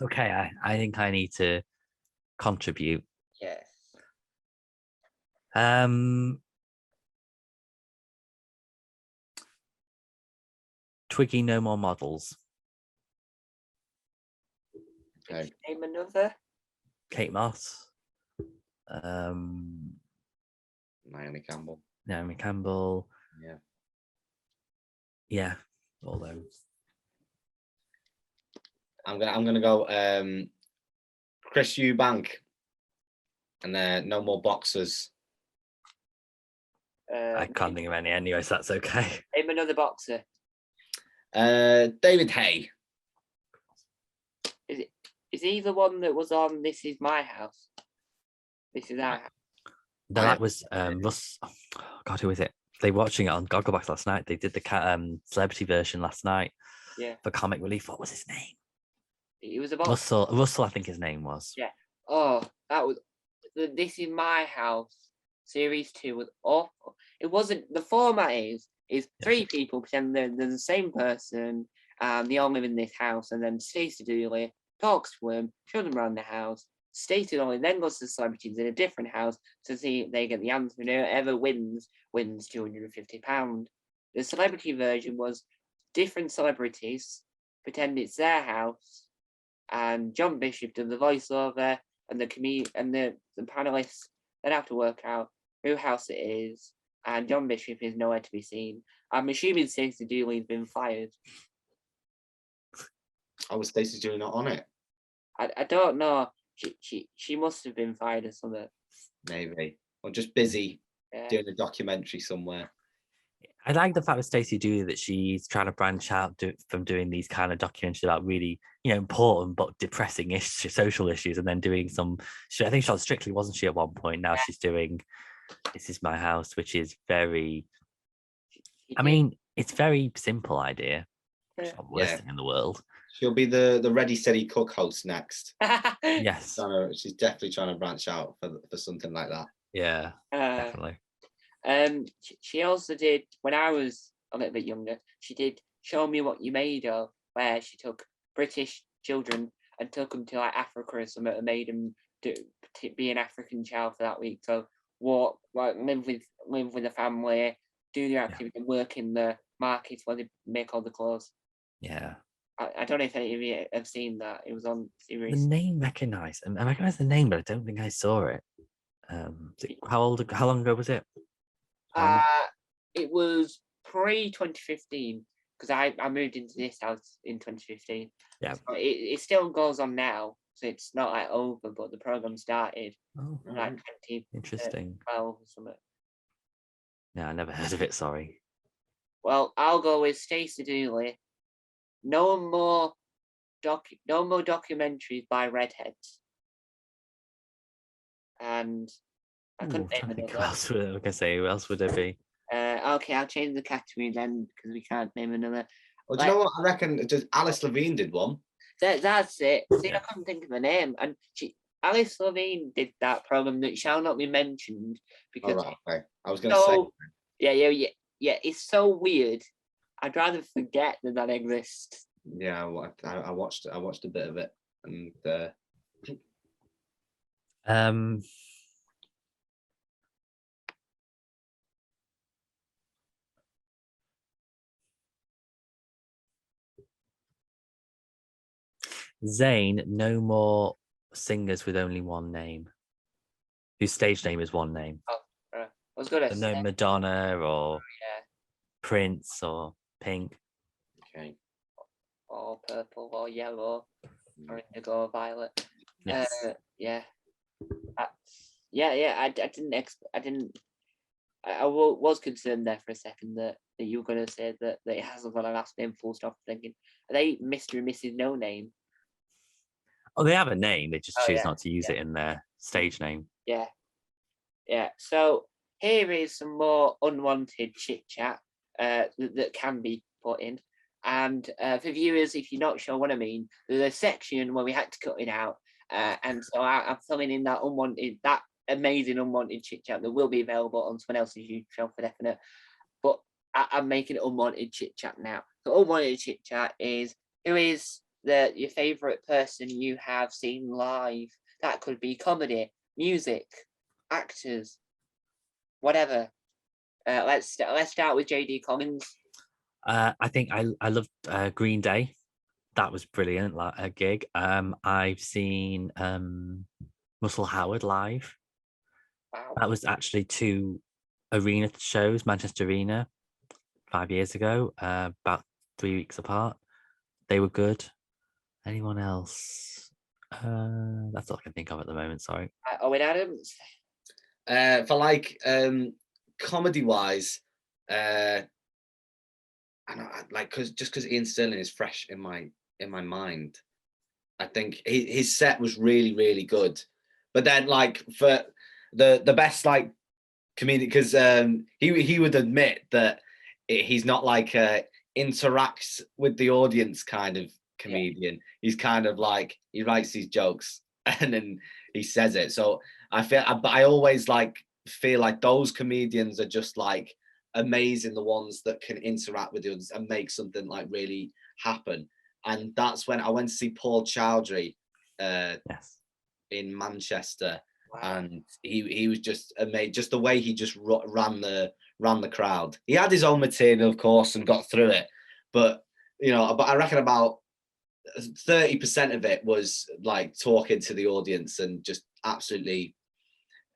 Okay, I think I need to contribute. Yes. Twiggy, no more models. Okay. Name another. Kate Moss. Naomi Campbell. Yeah. Yeah, all those. I'm gonna go Chris Eubank, and no more boxers. I can't think of any anyway, so that's okay. Name another boxer. David Hay. Is he the one that was on This Is My House? This Is Our House. No, that was Russ. Oh, God, who is it? They were watching it on Gogglebox last night. They did the celebrity version last night. Yeah. For Comic Relief. What was his name? It was about Russell, I think his name was. Yeah. Oh, that was This Is My House series 2 was awful. It wasn't. The format is three people pretend they're the same person, and they all live in this house, and then Stacey Dooley talks to them, shows them around the house. Stacey Dooley then goes to the celebrities in a different house to see if they get the answer. And whoever wins £250. The celebrity version was different celebrities pretend it's their house, and John Bishop did the voiceover, and the panelists then have to work out whose house it is, and John Bishop is nowhere to be seen. I'm assuming Stacey Dooley's been fired. Oh, was Stacey Dooley not on it? I don't know. She must have been fired or something. Maybe, or just busy doing a documentary somewhere. I like the fact with Stacey Dooley that she's trying to branch out from doing these kind of documentaries about really, important but depressing social issues, and then doing some. I think she was Strictly, wasn't she, at one point? Now she's doing This Is My House, which is very. I mean, it's very simple idea. It's not the worst thing in the world. She'll be the Ready Steady Cook host next. Yes. She's definitely trying to branch out for something like that. Yeah, definitely. She also did, when I was a little bit younger, she did Show Me What You Made Of, where she took British children and took them to like Africa or something and made them be an African child for that week. So walk, like live with the family, do the activity, and work in the markets where they make all the clothes. Yeah. I don't know if any of you have seen that. It was on series. The name recognized. I recognize the name, but I don't think I saw it. How long ago was it? It was pre-2015 because I moved into this house in 2015. Yeah. So it still goes on now, so it's not like over, but the program started like 2012 Interesting. or something. No, I never heard of it. Sorry. Well, I'll go with Stacey Dooley. No more documentaries by redheads. And I couldn't name think another. who else would I was gonna say? Who else would there be? Okay, I'll change the category then because we can't name another. Well, do you know what I reckon? Just Alice Levine did one. That's it. See, I couldn't think of a name, and Alice Levine did that program that shall not be mentioned because. Okay. I was going to say. Yeah. It's so weird. I'd rather forget that exists. Yeah, I watched a bit of it, and. Zayn, no more singers with only one name, whose stage name is one name. I was going to say. No Madonna or Prince or Pink. Okay. Or purple or yellow or indigo or violet. Yes. I was concerned there for a second that you were going to say that it hasn't got a last name, full stop. Thinking, are they Mr. and Mrs. No Name? Oh, they have a name. They just choose not to use it in their stage name. Yeah. So here is some more unwanted chit chat that can be put in. And for viewers, if you're not sure what I mean, there's a section where we had to cut it out. And so I'm filling in that amazing unwanted chit chat that will be available on someone else's YouTube channel for definite. But I'm making unwanted chit chat now. So unwanted chit chat is, who is your favourite person you have seen live? That could be comedy, music, actors, whatever. Let's start with JD Collins. I think I loved Green Day. That was brilliant, like a gig. I've seen Russell Howard live. Wow. That was actually 2 arena shows, Manchester Arena, 5 years ago, about 3 weeks apart. They were good. Anyone else? That's all I can think of at the moment. Sorry. Owen Adams. For like comedy wise, and because Ian Sterling is fresh in my mind, I think his set was really, really good. But then like for the best like comedian, because he would admit that he's not like interacts with the audience kind of comedian. He's kind of like, he writes these jokes and then he says it. So I always like feel like those comedians are just like amazing, the ones that can interact with the audience and make something like really happen. And that's when I went to see Paul Chowdhury in Manchester. Wow. And he was just amazing, just the way he just ran the crowd. He had his own material, of course, and got through it, but I reckon about 30% of it was like talking to the audience and just absolutely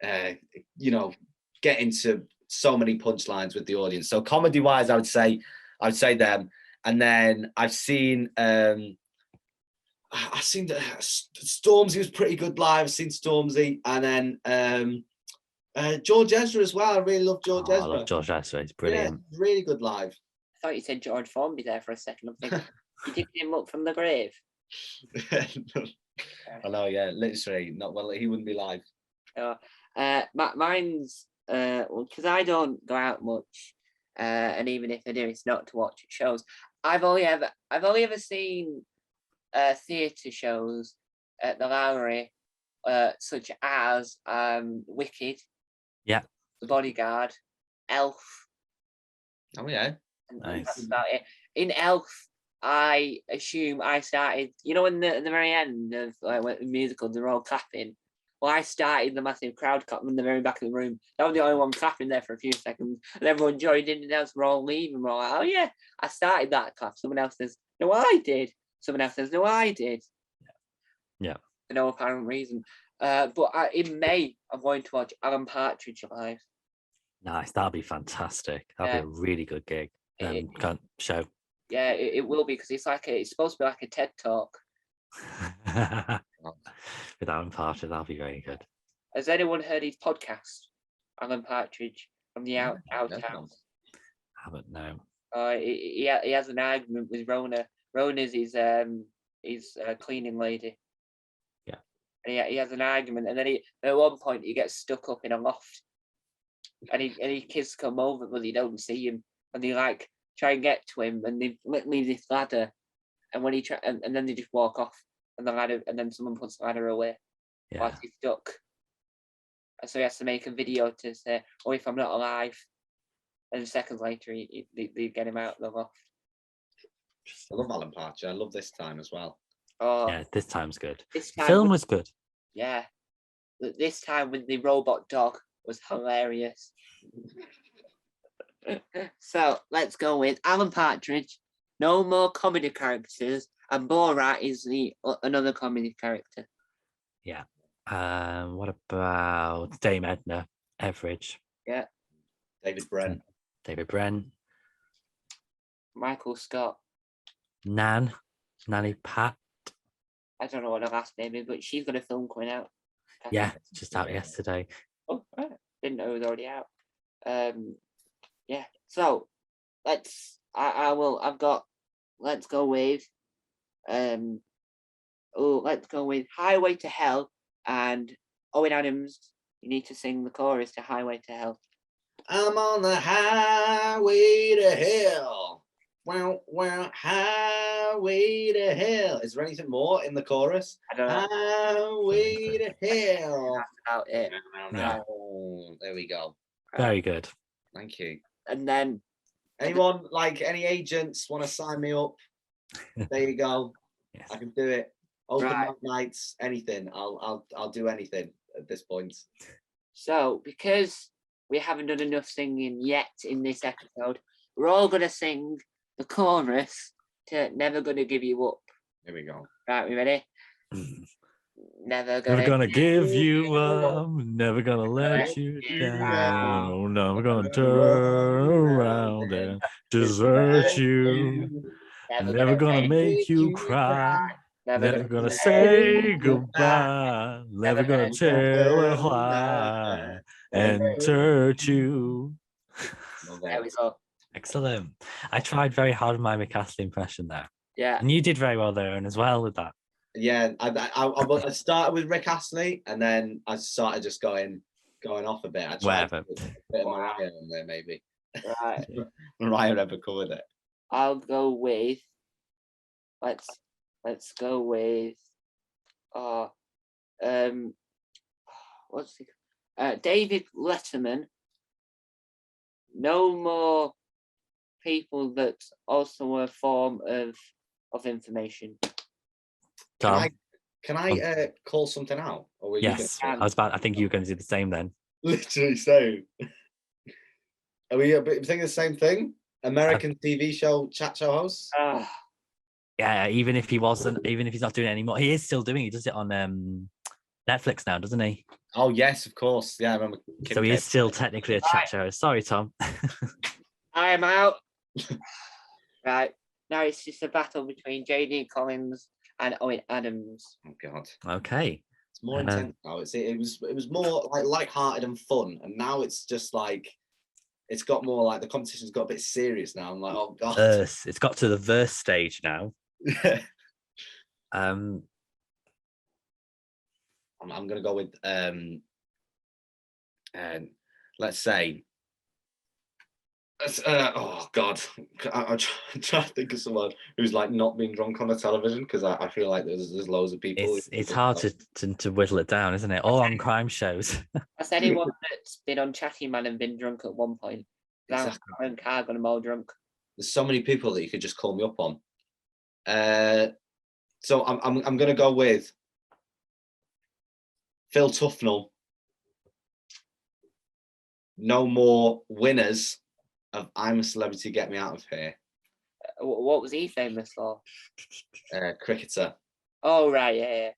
get into so many punchlines with the audience. So comedy wise, I would say them. And then I've seen Stormzy was pretty good live. I've seen Stormzy, and then George Ezra as well. I really love George Ezra. I love George Ezra. He's brilliant. Yeah, really good live. I thought you said George Formby there for a second. I'm thinking, you digged him up from the grave. I know, yeah, literally. Not well. He wouldn't be live. Mine's because I don't go out much, and even if I do, it's not to watch shows. I've only ever seen theatre shows at the Lowry, such as Wicked, Yeah. The Bodyguard, Elf. Oh yeah. And Nice. that's about it. In Elf, I assume I started. You know, in the very end of the musical, they're all clapping. Well, I started the massive crowd clap in the very back of the room. That was the only one clapping there for a few seconds, and everyone joined in, and else we're all leaving. We're all like, "Oh yeah, I started that clap." Someone else says, "No, I did." Someone else says, "No, I did." Yeah. For no apparent reason. But in May, I'm going to watch Alan Partridge live. Nice. That'll be fantastic. That'll be a really good gig. Show. Yeah, it will be, because it's supposed to be like a TED talk. With Alan Partridge, that'll be very good. Has anyone heard his podcast, Alan Partridge from the Outhouse? I haven't, no. He has an argument with Rona. Rona's his cleaning lady. Yeah. And he has an argument, and then at one point he gets stuck up in a loft, and he kids come over, but they don't see him, and they like try and get to him, and they leave this ladder, and when and then they just walk off, and the ladder, and then someone puts the ladder away. Yeah. Whilst he's stuck. And so he has to make a video to say, "Oh, if I'm not alive," and seconds later they get him out of the loft. I love Alan Partridge. I love This Time as well. Oh Yeah, This Time's good. This The time film was good. Yeah. This time with the robot dog was hilarious. So let's go with Alan Partridge. No more comedy characters, and Borat is another comedy character. Yeah. What about Dame Edna Everage? Yeah. David Brent. David Brent. Michael Scott. Nanny Pat. I don't know what her last name is, but she's got a film coming out. Yeah, just out yesterday. Oh, right. Didn't know it was already out. Yeah. So let's go with let's go with Highway to Hell, and Owen Adams, you need to sing the chorus to Highway to Hell. I'm on the highway to hell. Wow, highway to hell. Is there anything more in the chorus? I don't know. Highway to hell. That's about it. Yeah. There we go. Very good. Thank you. And then Anyone, like any agents, want to sign me up? There you go. Yes. I can do it. Open Right. nights, anything. I'll do anything at this point. So because we haven't done enough singing yet in this episode, we're all gonna sing the chorus to Never Gonna Give You Up. Here we go. Right, we ready? Never Gonna give you up, never gonna let you down, never gonna turn around and desert you, never gonna make you cry, never gonna say goodbye, never gonna tell a lie and hurt you. There we go. Excellent. I tried very hard with my Mick Astley impression there. Yeah. And you did very well there and as well with that. Yeah, I started with Rick Astley, and then I started just going off a bit. I tried Whatever. a bit of Mariah on there, maybe. Right. Mariah never covered it. I'll go with. Let's go with. What's the David Letterman. No more people that's also a form of information. Tom? Can I call something out? Or were you Yes, I think you were going to do the same then. literally saying? Are we thinking the same thing? American TV show chat show host? Yeah, even if he's not doing it anymore, he is still doing it. He does it on Netflix now, doesn't he? Oh yes, of course. Yeah, I remember. So he is still technically a chat show. Sorry, Tom. I am out. Right. Now it's just a battle between JD Collins and Owen Adams. Oh God. Okay. It's more intense now. It was more like lighthearted and fun, and now it's just like it's got more like the competition's got a bit serious now. I'm like, oh God. It's got to the verse stage now. I'm gonna go with let's say Oh God, I'm trying to think of someone who's like not been drunk on the television, because I feel like there's loads of people. It's hard to whittle it down, isn't it? Or on crime shows. That's anyone that's been on Chatty Man and been drunk at one point. Exactly. I'm got them all drunk. There's so many people that you could just call me up on. So I'm gonna go with Phil Tufnell. No more winners of I'm a Celebrity, Get Me Out of Here. What was he famous for? Cricketer. Oh right, yeah.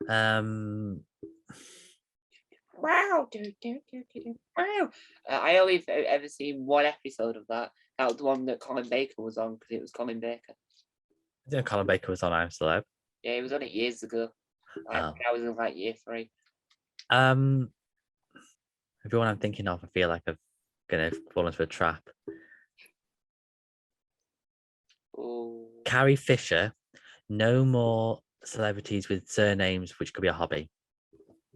Wow, wow. I only ever seen one episode of that. That was the one that Colin Baker was on, because it was Colin Baker. I didn't know Colin Baker was on I'm Celeb. Yeah, he was on it years ago. I was in like year 3. Everyone I'm thinking of, I feel like I'm gonna fall into a trap. Ooh. Carrie Fisher. No more celebrities with surnames which could be a hobby.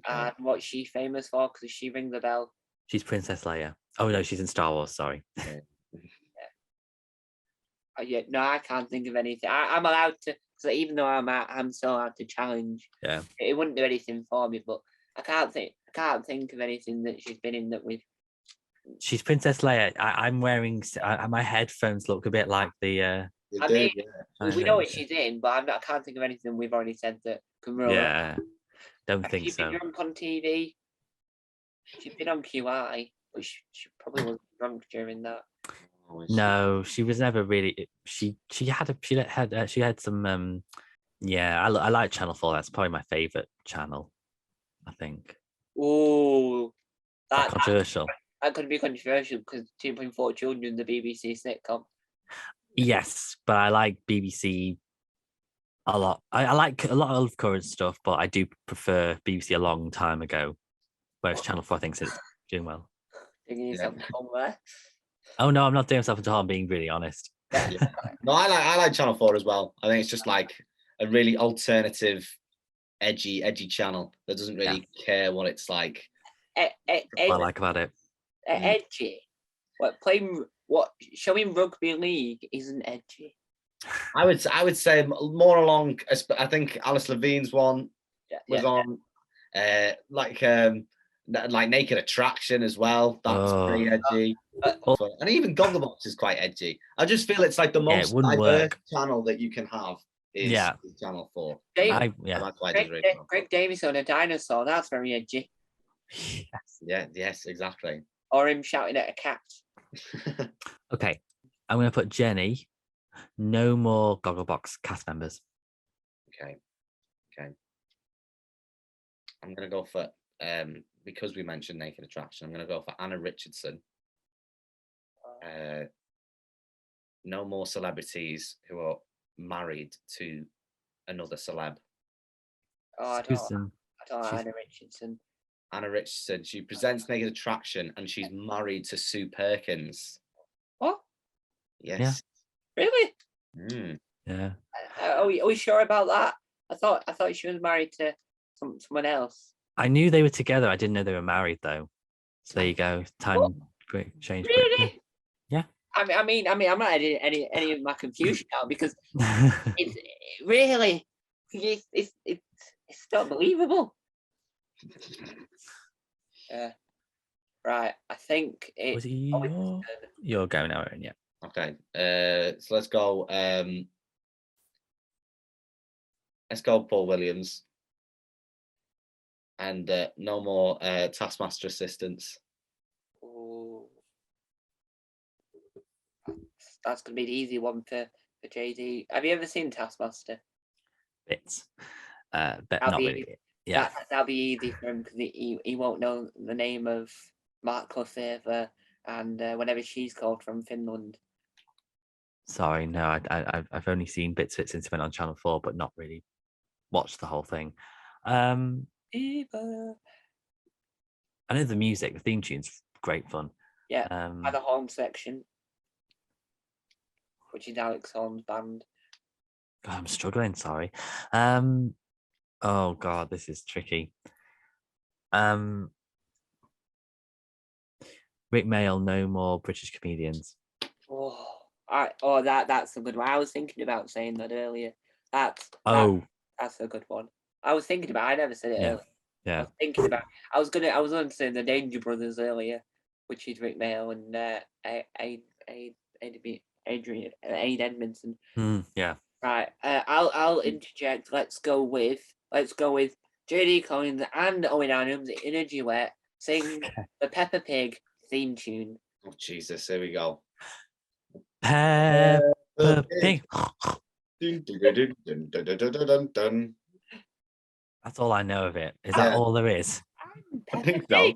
And what's she famous for? Because she ring the bell. She's Princess Leia. Oh no, she's in Star Wars. Sorry. Yeah, no, I can't think of anything. I'm allowed to, because even though I'm still allowed to challenge. Yeah. It wouldn't do anything for me, but I can't think of anything that she's been in that we've. She's Princess Leia. I'm wearing my headphones look a bit like the. We know what she's in, but I can't think of anything we've already said that can roll. Yeah, don't think she's so. Been drunk on TV. She's been on QI, but she probably wasn't drunk during that. No, she was never really. She had some. Yeah, I like Channel 4. That's probably my favorite channel, I think. Oh, that's controversial. That could be controversial because 2.4 Children, the BBC sitcom. Yes, but I like BBC a lot. I like a lot of current stuff, but I do prefer BBC a long time ago. Whereas Channel 4, I think, is doing well. Oh no, I'm not doing myself into harm. I'm being really honest. Yeah. No, I like Channel 4 as well. I think it's just like a really alternative, edgy channel that doesn't really care what it's like. What I like about it. Edgy. Showing rugby league isn't edgy. I would say more along. I think Alice Levine's one was on, like Naked Attraction as well. That's pretty edgy. And even Gogglebox is quite edgy. I just feel it's like the most diverse channel that you can have is Channel 4. Greg Davies on a dinosaur. That's very edgy. Yes, exactly. Or him shouting at a cat. Okay, I'm going to put Jenny. No more Gogglebox cast members. Okay. I'm going to go for, because we mentioned Naked Attraction, I'm going to go for Anna Richardson. No more celebrities who are married to another celeb. Oh, I don't Anna Richardson. Anna Richardson. She presents Naked Attraction and she's married to Sue Perkins. What? Yes. Yeah. Really? Yeah. Are we sure about that? I thought she was married to someone else. I knew they were together. I didn't know they were married though. So there you go. Time change. Really? Yeah. I mean, I'm not any of my confusion now because it's really it's not believable. Yeah. Right. I think it was you're going out, yeah. Okay. So let's go. Let's go Paul Williams. And no more Taskmaster assistants. Ooh. That's gonna be the easy one for JD. Have you ever seen Taskmaster? Bits. But not really. Yeah. That'll be easy for him because he won't know the name of Mark Lefevre and whenever she's called from Finland. Sorry, no, I've only seen bits of it since it went on Channel 4, but not really watched the whole thing. I know the music, the theme tune's great fun. Yeah, by the horn section, which is Alex Horn's band. God, I'm struggling, sorry. Oh God, this is tricky. Rick Mail, no more British comedians. That's a good one. I was thinking about saying that earlier. That's a good one. I was thinking about. I never said it earlier. I Yeah. was thinking about. I was going to say the Danger Brothers earlier, which is Rick Mail and Aid Edmondson. Yeah. Right. I'll interject. Let's go with JD Collins and Owen Adams in a duet sing the Peppa Pig theme tune. Oh Jesus! Here we go. Peppa Pig. Dun, dun, dun, dun, dun, dun, dun, dun, dun. That's all I know of it. Is that all there is? I think so.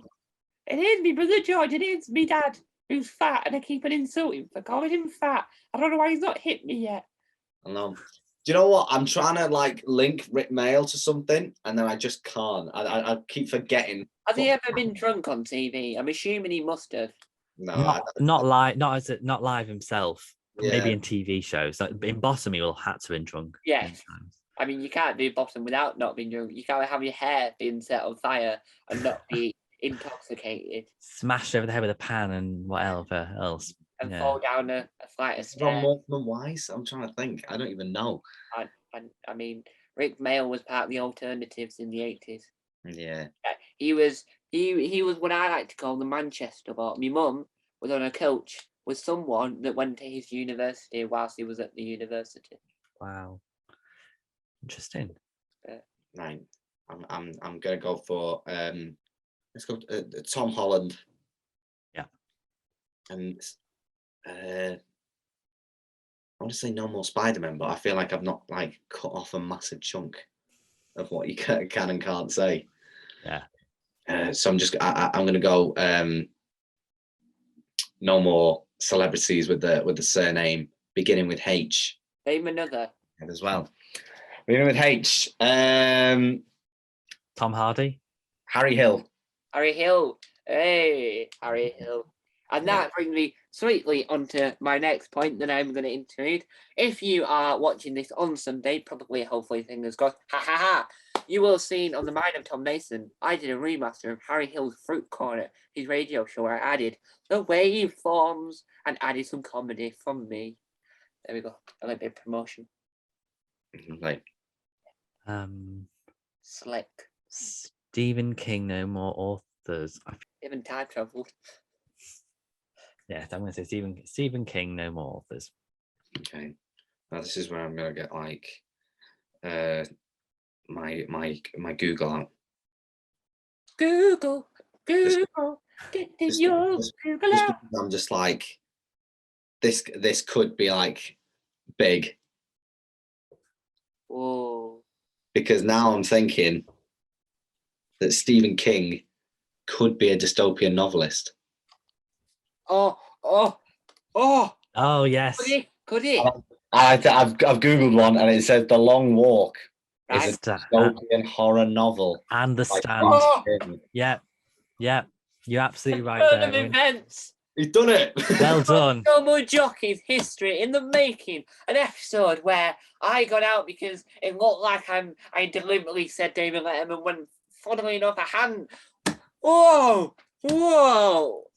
It is me brother George. It is me dad who's fat, and I keep on insulting for calling him fat. I don't know why he's not hit me yet. I know. Do you know what? I'm trying to link Rick Mail to something, and then I just can't. I keep forgetting. Has he ever been drunk on TV? I'm assuming he must have. No, not live himself. Yeah. Maybe in TV shows. Like in Bottom, he will had to have been drunk. Yes. I mean, you can't do Bottom without not being drunk. You can't have your hair being set on fire and not be intoxicated. Smashed over the head with a pan and whatever else. And fall down a flight of stairs. From Morecambe Wise? I'm trying to think. I don't even know. I mean, Rick Mail was part of the Alternatives in the 80s. Yeah. He was what I like to call the Manchester boy. My mum was on a coach with someone that went to his university whilst he was at the university. Wow. Interesting. Right. I'm gonna go for let's go Tom Holland. Yeah. And I want to say no more Spider-Man, but I feel like I've not cut off a massive chunk of what you can and can't say. Yeah. So I'm gonna go no more celebrities with the surname beginning with H. Name another. As well. Beginning with H. Tom Hardy. Harry Hill. Harry Hill. Hey, Harry Hill. And that brings me sweetly onto my next point that I'm going to include. If you are watching this on Sunday, probably, hopefully, fingers crossed, you will have seen on the Mind of Tom Mason, I did a remaster of Harry Hill's Fruit Corner, his radio show, where I added the waveforms and added some comedy from me. There we go. A little bit of promotion. Like, Slick. Stephen King, no more authors. Even time travel. Yeah, I'm going to say Stephen King, no more authors. Okay. Now this is where I'm going to get my Google out. Google. Get your Google out. I'm just this could be big. Whoa. Because now I'm thinking that Stephen King could be a dystopian novelist. Oh, yes. Could he? I've Googled one and it says The Long Walk Right. is a dystopian horror novel. And The Stand. Yeah. You're absolutely right there. Turn of events. He's done it. Well done. No more Jockeys history in the making. An episode where I got out because it looked like I deliberately said David Letterman when, funnily enough, I hadn't. Whoa.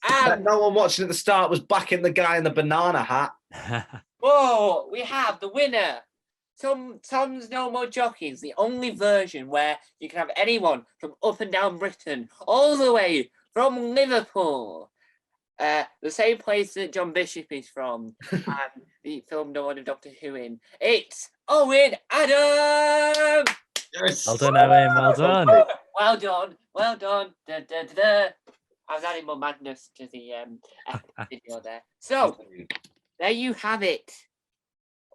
And no one watching at the start was backing the guy in the banana hat. whoa, we have the winner. Tom's No More Jockeys, the only version where you can have anyone from up and down Britain, all the way from Liverpool. The same place that John Bishop is from, and the film No One of Doctor Who in. It's Owen Adams! Yes. Well done, Owen. Well done. Well done. Da, da, da, da. I was adding more madness to the video there. So, there you have it.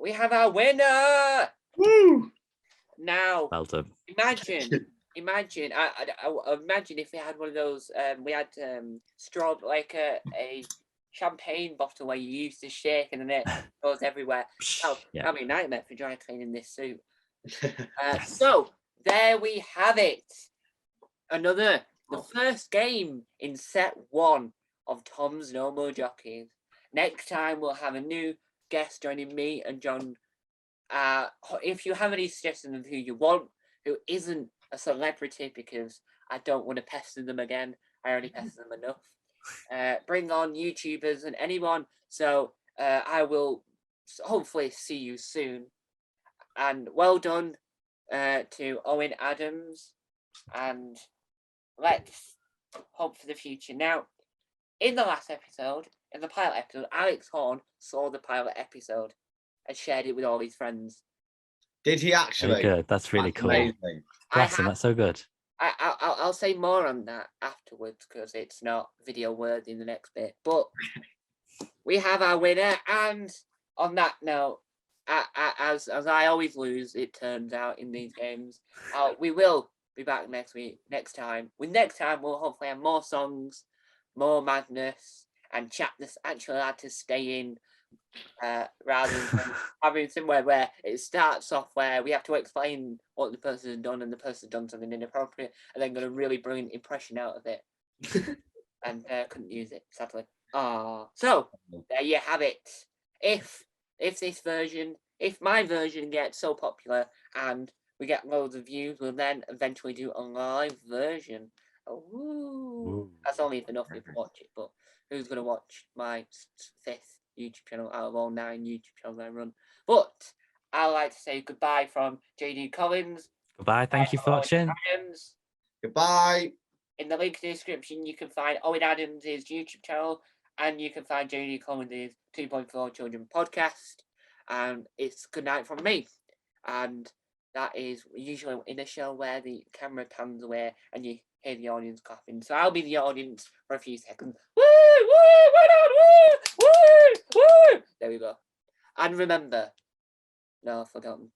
We have our winner! Woo! Now, Well done. imagine, I imagine if we had one of those, we had straw, like a champagne bottle where you used to shake and then it goes everywhere. Oh, Yeah. that'd be a nightmare for dry cleaning this suit. So, there we have it. The first game in set 1 of Tom's No More Jockeys. Next time we'll have a new guest joining me and John. If you have any suggestions of who you want, who isn't a celebrity, because I don't want to pester them again. I already pester them enough. bring on YouTubers and anyone. So I will hopefully see you soon. And well done to Owen Adams. And let's hope for the future. Now, in the last episode, in the pilot episode, Alex Horn saw the pilot episode and shared it with all his friends. Did he actually? Very good. That's really cool. Amazing. Bless him. That's so good. I'll say more on that afterwards because it's not video worthy in the next bit. But we have our winner, and on that note, as I always lose, it turns out in these games, we will be back next time. Next time we'll hopefully have more songs, more madness, and chat that's actually allowed to stay in. Rather than having somewhere where it starts off where we have to explain what the person has done and the person has done something inappropriate and then got a really brilliant impression out of it and couldn't use it, sadly. So there you have it. If my version gets so popular and we get loads of views, we'll then eventually do a live version. That's only if enough people watch it, but who's going to watch my 5th YouTube channel out of all 9 YouTube channels I run? But I'd like to say goodbye from JD Collins. Goodbye. Thank you for watching. Adams. Goodbye. In the link description, you can find Owen Adams' YouTube channel, and you can find JD Collins' 2.4 Children podcast. And it's good night from me. And that is usually in a show where the camera pans away and you hear the audience clapping. So I'll be the audience for a few seconds. Woo! Woo! Woo! Woo! Woo! Woo! There we go. And remember, no, I've forgotten.